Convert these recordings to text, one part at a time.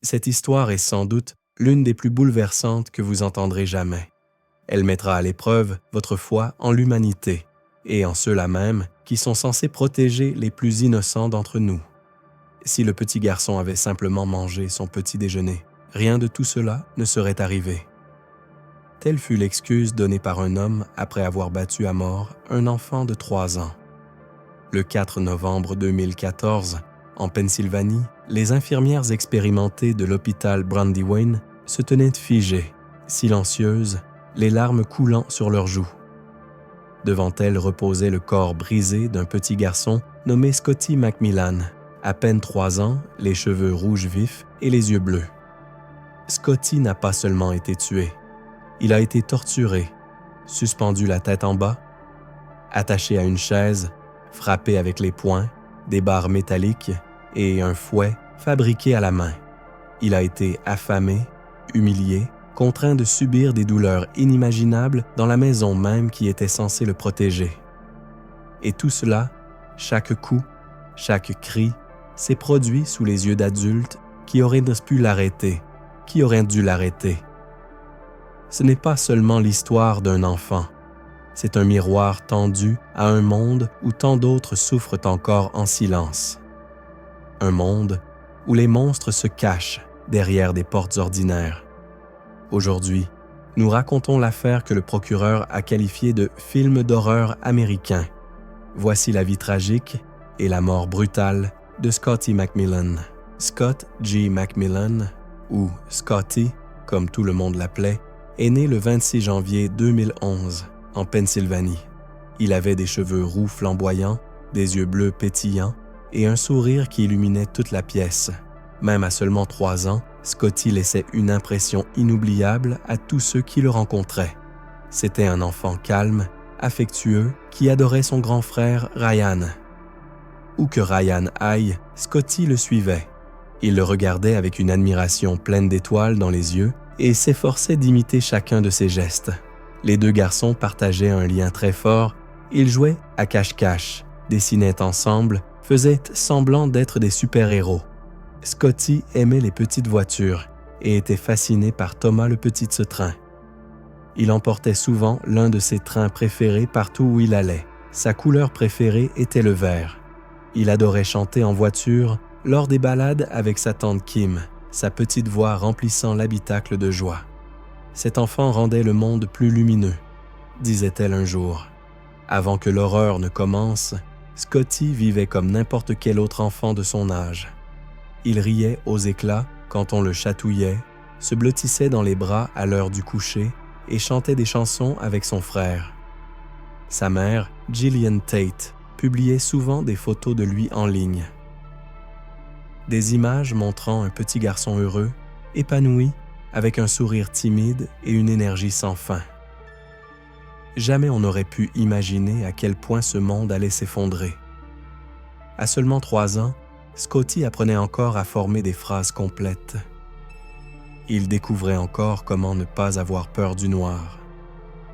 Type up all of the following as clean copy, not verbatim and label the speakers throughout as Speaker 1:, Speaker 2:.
Speaker 1: Cette histoire est sans doute l'une des plus bouleversantes que vous entendrez jamais. Elle mettra à l'épreuve votre foi en l'humanité, et en ceux-là même qui sont censés protéger les plus innocents d'entre nous. Si le petit garçon avait simplement mangé son petit déjeuner, rien de tout cela ne serait arrivé. Telle fut l'excuse donnée par un homme après avoir battu à mort un enfant de 3 ans. Le 4 novembre 2014, en Pennsylvanie, les infirmières expérimentées de l'hôpital Brandywine se tenaient figées, silencieuses, les larmes coulant sur leurs joues. Devant elles reposait le corps brisé d'un petit garçon nommé Scotty McMillan, à peine 3 ans, les cheveux rouges vifs et les yeux bleus. Scotty n'a pas seulement été tué, il a été torturé, suspendu la tête en bas, attaché à une chaise, frappé avec les poings, des barres métalliques et un fouet fabriqué à la main. Il a été affamé, humilié, contraint de subir des douleurs inimaginables dans la maison même qui était censée le protéger. Et tout cela, chaque coup, chaque cri, s'est produit sous les yeux d'adultes qui auraient pu l'arrêter, qui auraient dû l'arrêter. Ce n'est pas seulement l'histoire d'un enfant, c'est un miroir tendu à un monde où tant d'autres souffrent encore en silence. Un monde où les monstres se cachent derrière des portes ordinaires. Aujourd'hui, nous racontons l'affaire que le procureur a qualifiée de film d'horreur américain. Voici la vie tragique et la mort brutale de Scotty McMillan. Scott G. McMillan, ou Scotty, comme tout le monde l'appelait, est né le 26 janvier 2011 en Pennsylvanie. Il avait des cheveux roux flamboyants, des yeux bleus pétillants et un sourire qui illuminait toute la pièce. Même à seulement 3 ans, Scotty laissait une impression inoubliable à tous ceux qui le rencontraient. C'était un enfant calme, affectueux, qui adorait son grand frère Ryan. Où que Ryan aille, Scotty le suivait. Il le regardait avec une admiration pleine d'étoiles dans les yeux et s'efforçait d'imiter chacun de ses gestes. Les deux garçons partageaient un lien très fort. Ils jouaient à cache-cache, dessinaient ensemble, faisaient semblant d'être des super-héros. Scotty aimait les petites voitures et était fasciné par Thomas le petit train. Il emportait souvent l'un de ses trains préférés partout où il allait. Sa couleur préférée était le vert. Il adorait chanter en voiture lors des balades avec sa tante Kim, sa petite voix remplissant l'habitacle de joie. Cet enfant rendait le monde plus lumineux, disait-elle un jour. Avant que l'horreur ne commence, Scotty vivait comme n'importe quel autre enfant de son âge. Il riait aux éclats quand on le chatouillait, se blottissait dans les bras à l'heure du coucher et chantait des chansons avec son frère. Sa mère, Gillian Tate, publiait souvent des photos de lui en ligne. Des images montrant un petit garçon heureux, épanoui, avec un sourire timide et une énergie sans fin. Jamais on n'aurait pu imaginer à quel point ce monde allait s'effondrer. À seulement 3 ans, Scotty apprenait encore à former des phrases complètes. Il découvrait encore comment ne pas avoir peur du noir.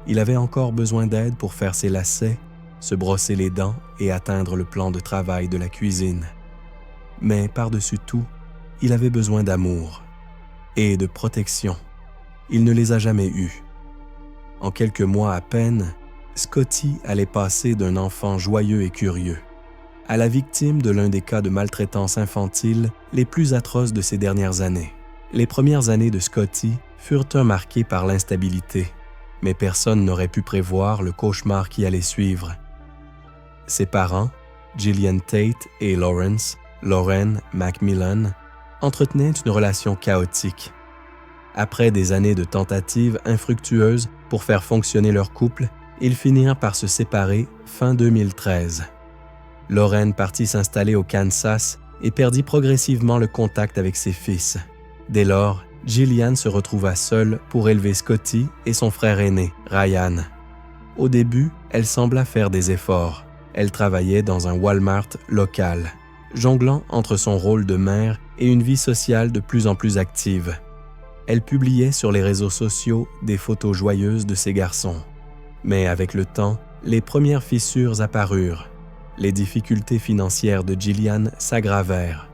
Speaker 1: Il avait encore besoin d'aide pour faire ses lacets, se brosser les dents et atteindre le plan de travail de la cuisine. Mais par-dessus tout, il avait besoin d'amour et de protection. Il ne les a jamais eus. En quelques mois à peine, Scotty allait passer d'un enfant joyeux et curieux à la victime de l'un des cas de maltraitance infantile les plus atroces de ces dernières années. Les premières années de Scotty furent marquées par l'instabilité, mais personne n'aurait pu prévoir le cauchemar qui allait suivre. Ses parents, Gillian Tate et Lauren McMillan, entretenaient une relation chaotique. Après des années de tentatives infructueuses pour faire fonctionner leur couple, ils finirent par se séparer fin 2013. Lauren partit s'installer au Kansas et perdit progressivement le contact avec ses fils. Dès lors, Gillian se retrouva seule pour élever Scotty et son frère aîné, Ryan. Au début, elle sembla faire des efforts. Elle travaillait dans un Walmart local, jonglant entre son rôle de mère et une vie sociale de plus en plus active. Elle publiait sur les réseaux sociaux des photos joyeuses de ses garçons. Mais avec le temps, les premières fissures apparurent. Les difficultés financières de Gillian s'aggravèrent.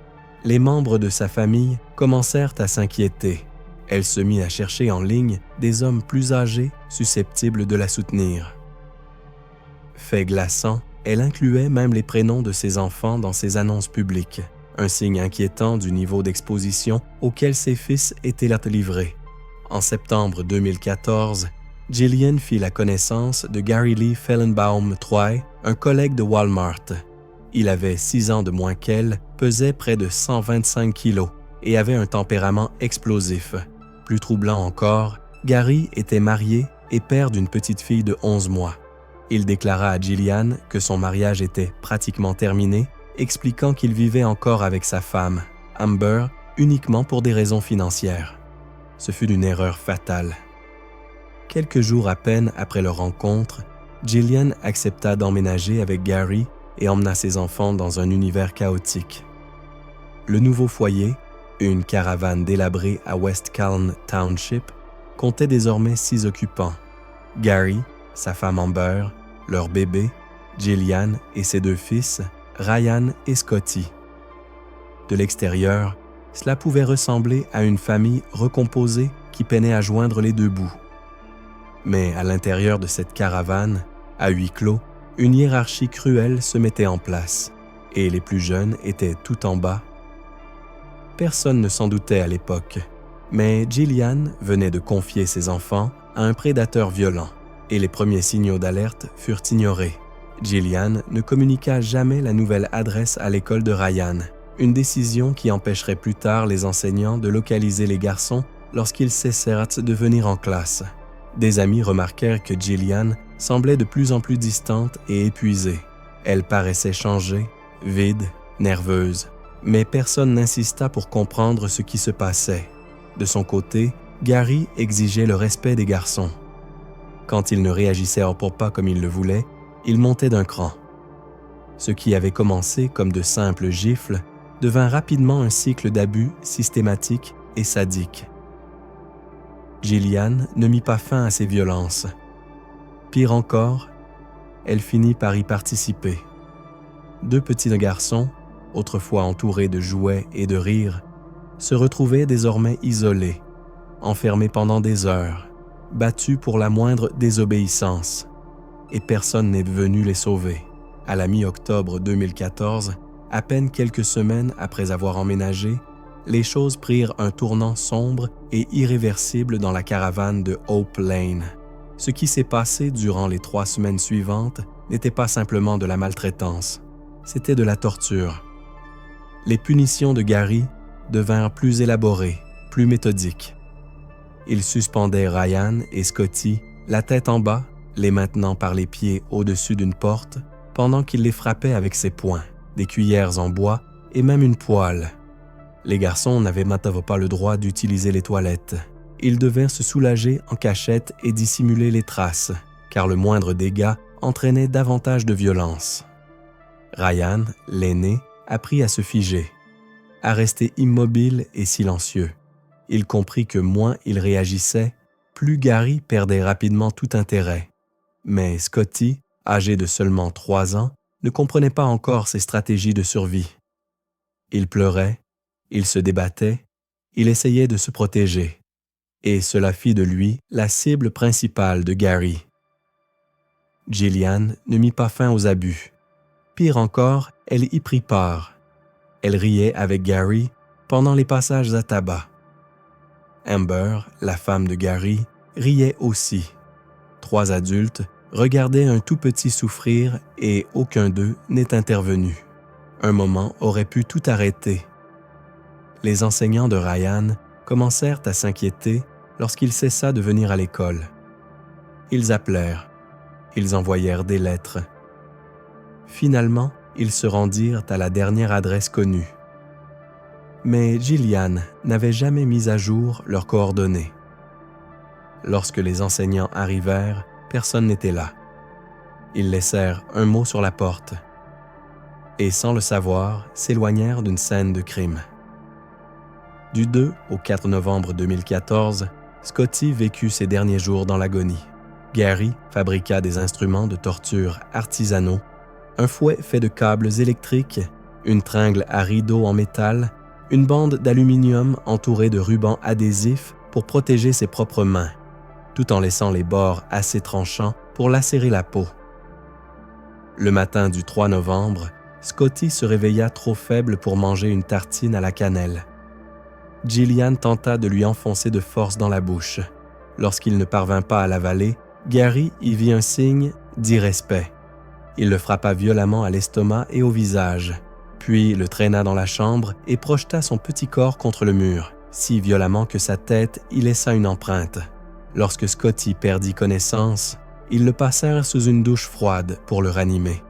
Speaker 1: les membres de sa famille commencèrent à s'inquiéter. Elle se mit à chercher en ligne des hommes plus âgés susceptibles de la soutenir. Fait glaçant, elle incluait même les prénoms de ses enfants dans ses annonces publiques, un signe inquiétant du niveau d'exposition auquel ses fils étaient livrés. En septembre 2014, Jillian fit la connaissance de Gary Lee Fellenbaum III, un collègue de Walmart. Il avait 6 ans de moins qu'elle, pesait près de 125 kilos et avait un tempérament explosif. Plus troublant encore, Gary était marié et père d'une petite fille de 11 mois. Il déclara à Jillian que son mariage était pratiquement terminé, expliquant qu'il vivait encore avec sa femme, Amber, uniquement pour des raisons financières. Ce fut une erreur fatale. Quelques jours à peine après leur rencontre, Jillian accepta d'emménager avec Gary et emmena ses enfants dans un univers chaotique. Le nouveau foyer, une caravane délabrée à West Calne Township, comptait désormais 6 occupants. Gary, sa femme Amber, leur bébé, Jillian et ses 2 fils, Ryan et Scotty. De l'extérieur, cela pouvait ressembler à une famille recomposée qui peinait à joindre les 2 bouts. Mais à l'intérieur de cette caravane, à huis clos, une hiérarchie cruelle se mettait en place, et les plus jeunes étaient tout en bas. Personne ne s'en doutait à l'époque, mais Jillian venait de confier ses enfants à un prédateur violent, et les premiers signaux d'alerte furent ignorés. Jillian ne communiqua jamais la nouvelle adresse à l'école de Ryan, une décision qui empêcherait plus tard les enseignants de localiser les garçons lorsqu'ils cessèrent de venir en classe. Des amis remarquèrent que Jillian semblait de plus en plus distante et épuisée. Elle paraissait changée, vide, nerveuse, mais personne n'insista pour comprendre ce qui se passait. De son côté, Gary exigeait le respect des garçons. Quand ils ne réagissaient pour pas comme il le voulait, il montait d'un cran. Ce qui avait commencé comme de simples gifles devint rapidement un cycle d'abus systématiques et sadiques. Jillian ne mit pas fin à ces violences. Pire encore, elle finit par y participer. 2 petits garçons, autrefois entourés de jouets et de rires, se retrouvaient désormais isolés, enfermés pendant des heures, battus pour la moindre désobéissance, et personne n'est venu les sauver. À la mi-octobre 2014, à peine quelques semaines après avoir emménagé, les choses prirent un tournant sombre et irréversible dans la caravane de Hope Lane. Ce qui s'est passé durant les 3 semaines suivantes n'était pas simplement de la maltraitance, c'était de la torture. Les punitions de Gary devinrent plus élaborées, plus méthodiques. Il suspendait Ryan et Scotty, la tête en bas, les maintenant par les pieds au-dessus d'une porte, pendant qu'il les frappait avec ses poings, des cuillères en bois et même une poêle. Les garçons n'avaient maintenant pas le droit d'utiliser les toilettes. Ils devaient se soulager en cachette et dissimuler les traces, car le moindre dégât entraînait davantage de violence. Ryan, l'aîné, apprit à se figer, à rester immobile et silencieux. Il comprit que moins il réagissait, plus Gary perdait rapidement tout intérêt. Mais Scotty, âgé de seulement 3 ans, ne comprenait pas encore ses stratégies de survie. Il pleurait, il se débattait, il essayait de se protéger. Et cela fit de lui la cible principale de Gary. Jillian ne mit pas fin aux abus. Pire encore, elle y prit part. Elle riait avec Gary pendant les passages à tabac. Amber, la femme de Gary, riait aussi. 3 adultes regardaient un tout petit souffrir et aucun d'eux n'est intervenu. Un moment aurait pu tout arrêter. Les enseignants de Ryan commencèrent à s'inquiéter lorsqu'il cessa de venir à l'école. Ils appelèrent, ils envoyèrent des lettres. Finalement, ils se rendirent à la dernière adresse connue. Mais Jillian n'avait jamais mis à jour leurs coordonnées. Lorsque les enseignants arrivèrent, personne n'était là. Ils laissèrent un mot sur la porte et, sans le savoir, s'éloignèrent d'une scène de crime. Du 2 au 4 novembre 2014, Scotty vécut ses derniers jours dans l'agonie. Gary fabriqua des instruments de torture artisanaux, un fouet fait de câbles électriques, une tringle à rideau en métal une bande d'aluminium entourée de rubans adhésifs pour protéger ses propres mains, tout en laissant les bords assez tranchants pour lacérer la peau. Le matin du 3 novembre, Scotty se réveilla trop faible pour manger une tartine à la cannelle. Gillian tenta de lui enfoncer de force dans la bouche. Lorsqu'il ne parvint pas à l'avaler, Gary y vit un signe d'irrespect. Il le frappa violemment à l'estomac et au visage, puis le traîna dans la chambre et projeta son petit corps contre le mur, si violemment que sa tête y laissa une empreinte. Lorsque Scotty perdit connaissance, ils le passèrent sous une douche froide pour le ranimer,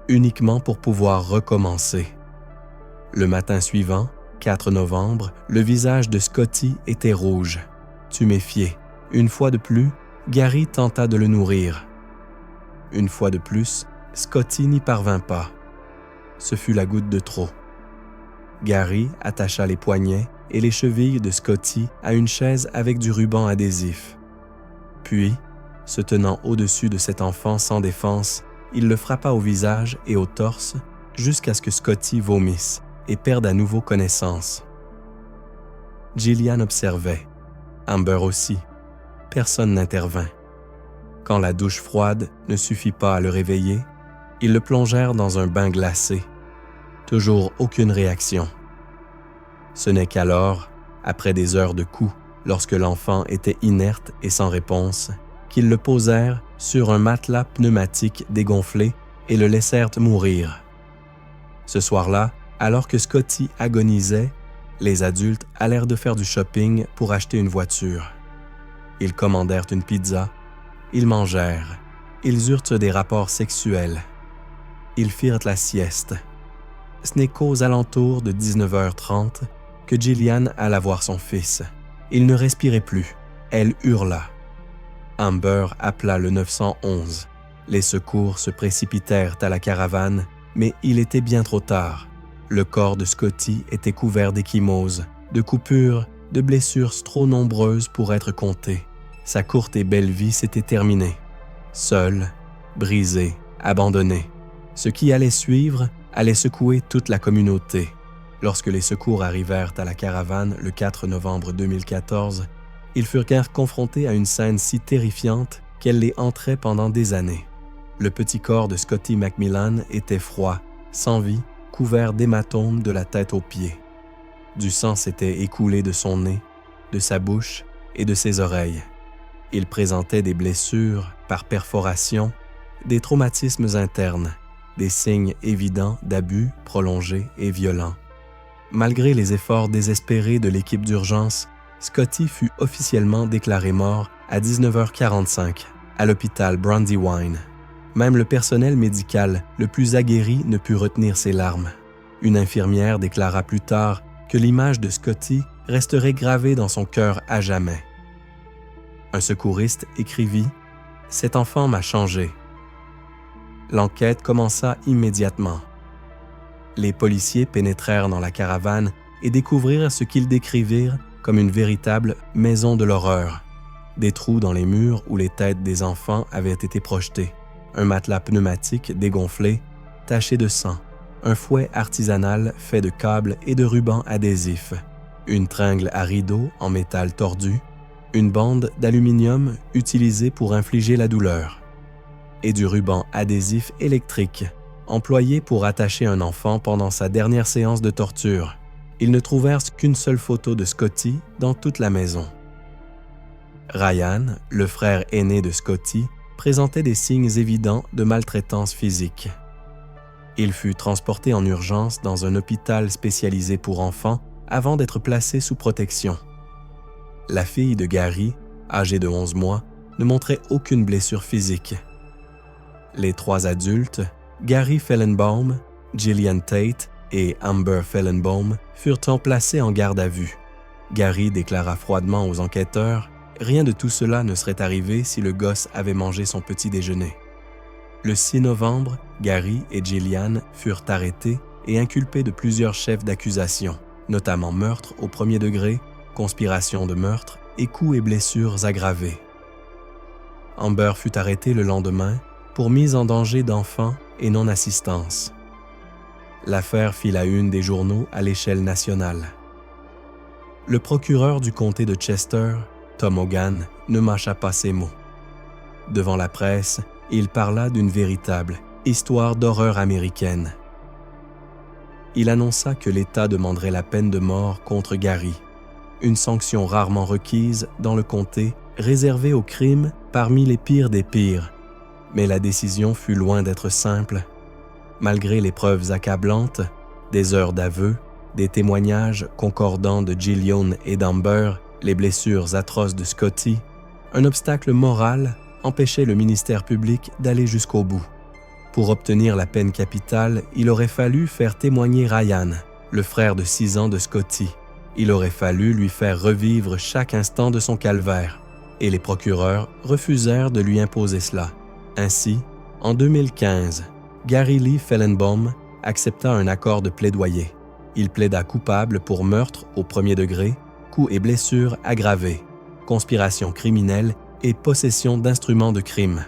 Speaker 1: uniquement pour pouvoir recommencer. Le matin suivant, 4 novembre, le visage de Scotty était rouge, tuméfié. Une fois de plus, Gary tenta de le nourrir. Une fois de plus, Scotty n'y parvint pas. Ce fut la goutte de trop. Gary attacha les poignets et les chevilles de Scotty à une chaise avec du ruban adhésif. Puis, se tenant au-dessus de cet enfant sans défense, il le frappa au visage et au torse jusqu'à ce que Scotty vomisse et perde à nouveau connaissance. Gillian observait. Amber aussi. Personne n'intervint. Quand la douche froide ne suffit pas à le réveiller, ils le plongèrent dans un bain glacé. Toujours aucune réaction. Ce n'est qu'alors, après des heures de coups, lorsque l'enfant était inerte et sans réponse, qu'ils le posèrent sur un matelas pneumatique dégonflé et le laissèrent mourir. Ce soir-là, alors que Scotty agonisait, les adultes allèrent de faire du shopping pour acheter une voiture. Ils commandèrent une pizza, ils mangèrent, ils eurent des rapports sexuels. Ils firent la sieste. Ce n'est qu'aux alentours de 19h30 que Gillian alla voir son fils. Il ne respirait plus. Elle hurla. Amber appela le 911. Les secours se précipitèrent à la caravane, mais il était bien trop tard. Le corps de Scotty était couvert d'ecchymoses, de coupures, de blessures trop nombreuses pour être comptées. Sa courte et belle vie s'était terminée. Seul, brisé, abandonné. Ce qui allait suivre allait secouer toute la communauté. Lorsque les secours arrivèrent à la caravane le 4 novembre 2014, ils furent confrontés à une scène si terrifiante qu'elle les hanterait pendant des années. Le petit corps de Scotty McMillan était froid, sans vie, couvert d'hématomes de la tête aux pieds. Du sang s'était écoulé de son nez, de sa bouche et de ses oreilles. Il présentait des blessures par perforation, des traumatismes internes, des signes évidents d'abus prolongés et violents. Malgré les efforts désespérés de l'équipe d'urgence, Scotty fut officiellement déclaré mort à 19h45 à l'hôpital Brandywine. Même le personnel médical le plus aguerri ne put retenir ses larmes. Une infirmière déclara plus tard que l'image de Scotty resterait gravée dans son cœur à jamais. Un secouriste écrivit « Cet enfant m'a changé ». L'enquête commença immédiatement. Les policiers pénétrèrent dans la caravane et découvrirent ce qu'ils décrivirent comme une véritable maison de l'horreur. Des trous dans les murs où les têtes des enfants avaient été projetées, un matelas pneumatique dégonflé, taché de sang, un fouet artisanal fait de câbles et de rubans adhésifs, une tringle à rideaux en métal tordu, une bande d'aluminium utilisée pour infliger la douleur, et du ruban adhésif électrique, employé pour attacher un enfant pendant sa dernière séance de torture. Ils ne trouvèrent qu'une seule photo de Scotty dans toute la maison. Ryan, le frère aîné de Scotty, présentait des signes évidents de maltraitance physique. Il fut transporté en urgence dans un hôpital spécialisé pour enfants avant d'être placé sous protection. La fille de Gary, âgée de 11 mois, ne montrait aucune blessure physique. Les 3 adultes, Gary Fellenbaum, Gillian Tate et Amber Fellenbaum, furent placés en garde à vue. Gary déclara froidement aux enquêteurs « Rien de tout cela ne serait arrivé si le gosse avait mangé son petit déjeuner ». Le 6 novembre, Gary et Gillian furent arrêtés et inculpés de plusieurs chefs d'accusation, notamment meurtre au premier degré, conspiration de meurtre et coups et blessures aggravés. Amber fut arrêtée le lendemain pour mise en danger d'enfants et non-assistance. L'affaire fit la une des journaux à l'échelle nationale. Le procureur du comté de Chester, Tom Hogan, ne mâcha pas ses mots. Devant la presse, il parla d'une véritable histoire d'horreur américaine. Il annonça que l'État demanderait la peine de mort contre Gary, une sanction rarement requise dans le comté, réservée aux crimes parmi les pires des pires. Mais la décision fut loin d'être simple. Malgré les preuves accablantes, des heures d'aveu, des témoignages concordants de Gillian et d'Amber, les blessures atroces de Scotty, un obstacle moral empêchait le ministère public d'aller jusqu'au bout. Pour obtenir la peine capitale, il aurait fallu faire témoigner Ryan, le frère de 6 ans de Scotty. Il aurait fallu lui faire revivre chaque instant de son calvaire, et les procureurs refusèrent de lui imposer cela. Ainsi, en 2015, Gary Lee Fellenbaum accepta un accord de plaidoyer. Il plaida coupable pour meurtre au premier degré, coups et blessures aggravés, conspiration criminelle et possession d'instruments de crime.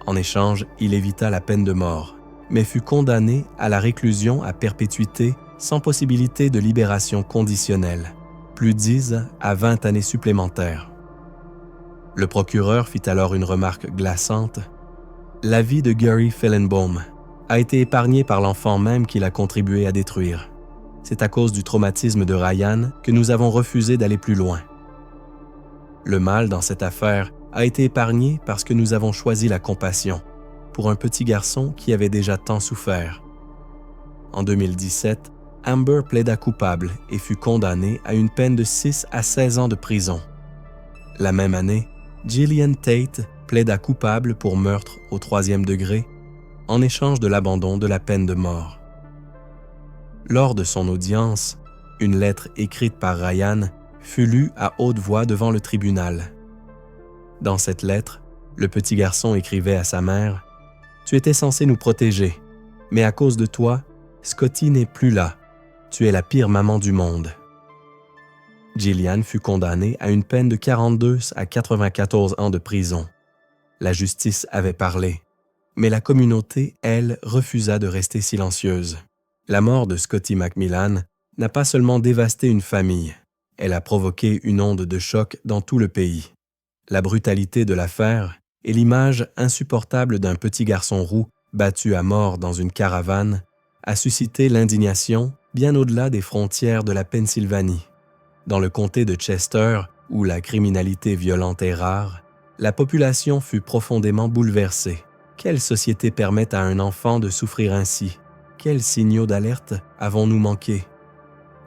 Speaker 1: En échange, il évita la peine de mort, mais fut condamné à la réclusion à perpétuité sans possibilité de libération conditionnelle, plus 10 à 20 années supplémentaires. Le procureur fit alors une remarque glaçante. La vie de Gary Fellenbaum a été épargnée par l'enfant même qu'il a contribué à détruire. C'est à cause du traumatisme de Ryan que nous avons refusé d'aller plus loin. Le mal dans cette affaire a été épargné parce que nous avons choisi la compassion pour un petit garçon qui avait déjà tant souffert. En 2017, Amber plaida coupable et fut condamnée à une peine de 6 à 16 ans de prison. La même année, Gillian Tate plaida coupable pour meurtre au 3e degré en échange de l'abandon de la peine de mort. Lors de son audience, une lettre écrite par Ryan fut lue à haute voix devant le tribunal. Dans cette lettre, le petit garçon écrivait à sa mère « Tu étais censé nous protéger, mais à cause de toi, Scotty n'est plus là. Tu es la pire maman du monde. » Gillian fut condamnée à une peine de 42 à 94 ans de prison. La justice avait parlé, mais la communauté, elle, refusa de rester silencieuse. La mort de Scotty McMillan n'a pas seulement dévasté une famille, elle a provoqué une onde de choc dans tout le pays. La brutalité de l'affaire et l'image insupportable d'un petit garçon roux battu à mort dans une caravane a suscité l'indignation bien au-delà des frontières de la Pennsylvanie. Dans le comté de Chester, où la criminalité violente est rare, la population fut profondément bouleversée. Quelle société permet à un enfant de souffrir ainsi? Quels signaux d'alerte avons-nous manqués?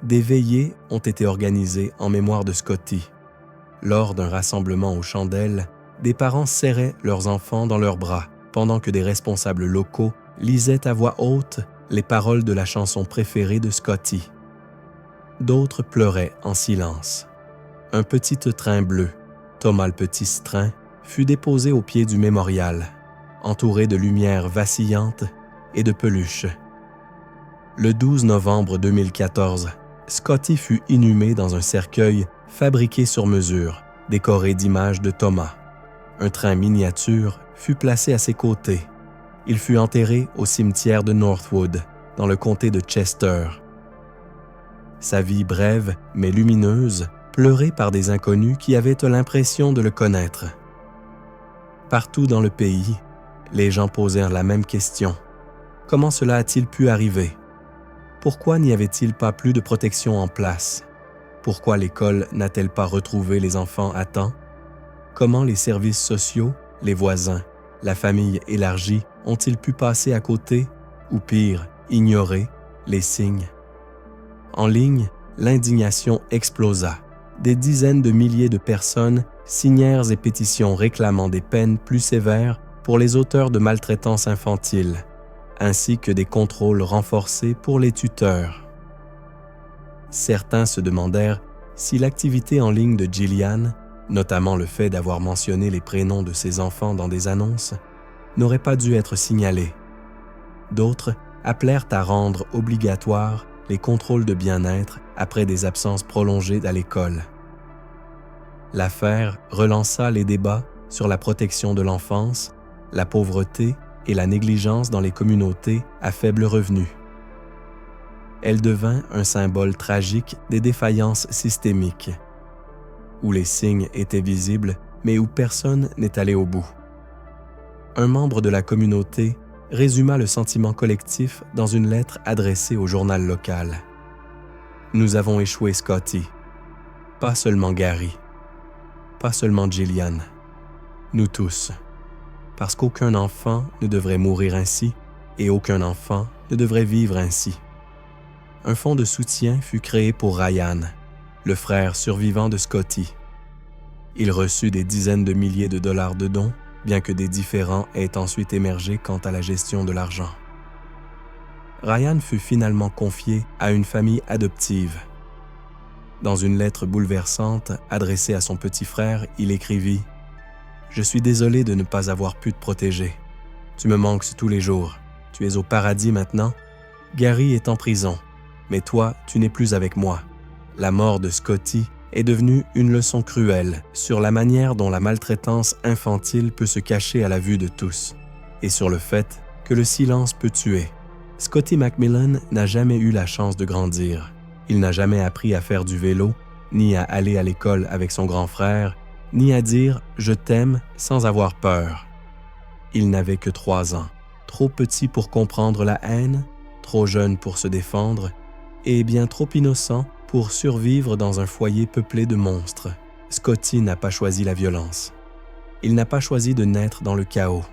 Speaker 1: Des veillées ont été organisées en mémoire de Scotty. Lors d'un rassemblement aux chandelles, des parents serraient leurs enfants dans leurs bras, pendant que des responsables locaux lisaient à voix haute les paroles de la chanson préférée de Scotty. D'autres pleuraient en silence. Un petit train bleu, Thomas le Petit train, fut déposé au pied du mémorial, entouré de lumières vacillantes et de peluches. Le 12 novembre 2014, Scotty fut inhumé dans un cercueil fabriqué sur mesure, décoré d'images de Thomas. Un train miniature fut placé à ses côtés. Il fut enterré au cimetière de Northwood, dans le comté de Chester. Sa vie brève mais lumineuse, pleurée par des inconnus qui avaient l'impression de le connaître. Partout dans le pays, les gens posèrent la même question. Comment cela a-t-il pu arriver? Pourquoi n'y avait-il pas plus de protection en place? Pourquoi l'école n'a-t-elle pas retrouvé les enfants à temps? Comment les services sociaux, les voisins, la famille élargie ont-ils pu passer à côté, ou pire, ignorer, les signes? En ligne, l'indignation explosa. Des dizaines de milliers de personnes signèrent des pétitions réclamant des peines plus sévères pour les auteurs de maltraitance infantile, ainsi que des contrôles renforcés pour les tuteurs. Certains se demandèrent si l'activité en ligne de Gillian, notamment le fait d'avoir mentionné les prénoms de ses enfants dans des annonces, n'aurait pas dû être signalée. D'autres appelèrent à rendre obligatoires les contrôles de bien-être après des absences prolongées à l'école. L'affaire relança les débats sur la protection de l'enfance, la pauvreté et la négligence dans les communautés à faible revenu. elle devint un symbole tragique des défaillances systémiques, où les signes étaient visibles, mais où personne n'est allé au bout. Un membre de la communauté résuma le sentiment collectif dans une lettre adressée au journal local. « Nous avons échoué, Scotty. Pas seulement Gary. Pas seulement Jillian. Nous tous. Parce qu'aucun enfant ne devrait mourir ainsi et aucun enfant ne devrait vivre ainsi. » Un fonds de soutien fut créé pour Ryan, le frère survivant de Scotty. Il reçut des dizaines de milliers de dollars de dons, bien que des différends aient ensuite émergé quant à la gestion de l'argent. Ryan fut finalement confié à une famille adoptive. Dans une lettre bouleversante adressée à son petit frère, il écrivit « Je suis désolé de ne pas avoir pu te protéger. Tu me manques tous les jours. Tu es au paradis maintenant. Gary est en prison, mais toi, tu n'es plus avec moi. La mort de Scotty est devenue une leçon cruelle sur la manière dont la maltraitance infantile peut se cacher à la vue de tous, et sur le fait que le silence peut tuer. Scotty McMillan n'a jamais eu la chance de grandir. Il n'a jamais appris à faire du vélo, ni à aller à l'école avec son grand frère, ni à dire « je t'aime » sans avoir peur. Il n'avait que 3 ans, trop petit pour comprendre la haine, trop jeune pour se défendre, et bien trop innocent pour survivre dans un foyer peuplé de monstres. Scotty n'a pas choisi la violence. Il n'a pas choisi de naître dans le chaos.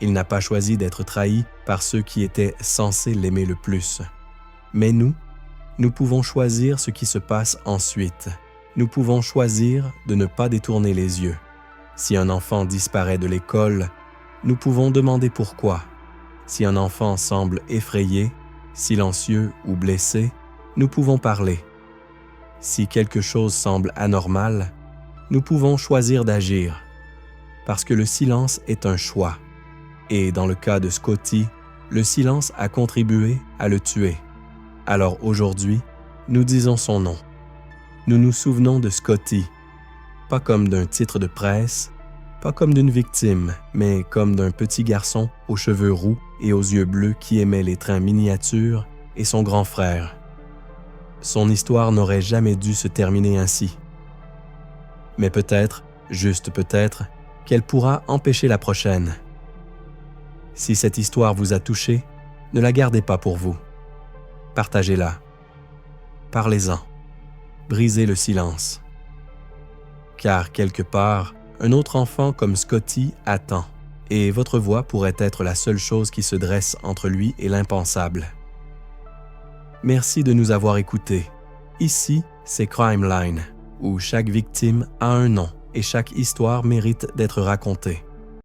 Speaker 1: Il n'a pas choisi d'être trahi par ceux qui étaient censés l'aimer le plus. Mais nous pouvons choisir ce qui se passe ensuite. Nous pouvons choisir de ne pas détourner les yeux. Si un enfant disparaît de l'école, nous pouvons demander pourquoi. Si un enfant semble effrayé, silencieux ou blessé, nous pouvons parler. Si quelque chose semble anormal, nous pouvons choisir d'agir. Parce que le silence est un choix. Et dans le cas de Scotty, le silence a contribué à le tuer. Alors aujourd'hui, nous disons son nom. Nous nous souvenons de Scotty, pas comme d'un titre de presse, pas comme d'une victime, mais comme d'un petit garçon aux cheveux roux et aux yeux bleus qui aimait les trains miniatures et son grand frère. Son histoire n'aurait jamais dû se terminer ainsi. Mais peut-être, juste peut-être, qu'elle pourra empêcher la prochaine. Si cette histoire vous a touché, ne la gardez pas pour vous. Partagez-la. Parlez-en. Brisez le silence. Car quelque part, un autre enfant comme Scotty attend, et votre voix pourrait être la seule chose qui se dresse entre lui et l'impensable. Merci de nous avoir écoutés. Ici, c'est Crime Line, où chaque victime a un nom et chaque histoire mérite d'être racontée.